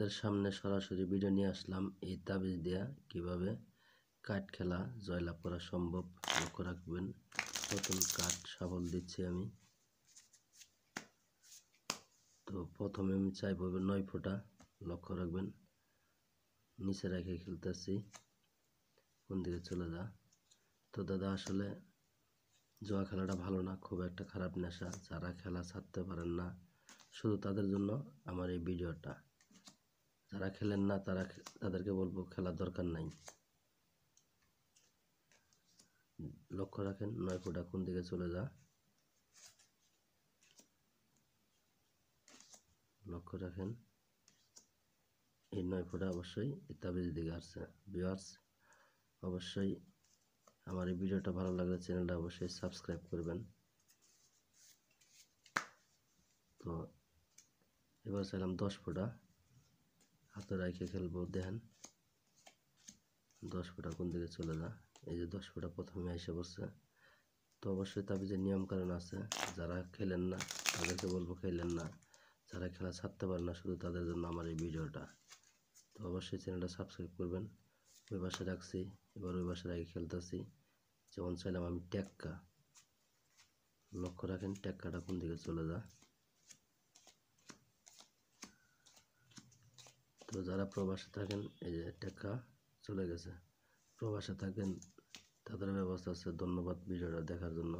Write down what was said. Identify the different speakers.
Speaker 1: আপনাদের সামনে সরাসরি ভিডিও নিয়ে আসলাম এই তাবিজ দেয়া কিভাবে কাঠ খেলা জয়লাভ করা সম্ভব। লক্ষ্য রাখবেন, নতুন কাঠ সাবল দিচ্ছি আমি। তো প্রথমে আমি চাইবো 9 ফোঁটা, লক্ষ্য রাখবেন, নিচে রেখে খেলতেছি, কোন দিকে চলে যা। তো দাদা আসলে জুয়া খেলাটা ভালো না, খুব একটা খারাপ নেশা। যারা খেলা ছাড়তে পারেন না শুধু তাদের জন্য আমার এই ভিডিওটা। যারা খেলেন না তাদেরকে বলবো খেলার দরকার নাই। লক্ষ্য রাখেন 9 ফোঁটা কোন দিকে চলে যা, লক্ষ্য রাখেন এই 9 ফোঁটা অবশ্যই তাবিজ দিকে আসছে। ভিউয়ার্স, অবশ্যই আমার এই ভিডিওটা ভালো লাগলে চ্যানেলটা অবশ্যই সাবস্ক্রাইব করবেন। তো এবার চাইলাম 10 ফোঁটা, হাতে রেখে খেলবো। দেখেন 10 ফোঁটা কোন দিকে চলে যা, এই যে 10 ফোঁটা প্রথমে এসে পড়ছে। তো অবশ্যই তাবিজের নিয়ম কারণ আছে। যারা খেলেন না তাদেরকে বলবো খেলেন না, যারা খেলা ছাড়তে পারে না শুধু তাদের জন্য আমার এই ভিডিওটা। তো অবশ্যই চ্যানেলটা সাবস্ক্রাইব করবেন। ওই পাশে রাখছি, এবার ওই পাশে রেখে খেলতেছি। যেমন চাইলাম আমি টেক্কা, লক্ষ্য রাখেন টেক্কাটা কোন দিকে চলে যা। তো যারা প্রবাসে থাকেন, এই যে টেক্কা চলে গেছে। প্রবাসে থাকেন তাদের ব্যবস্থা আছে। ধন্যবাদ ভিডিওটা দেখার জন্য।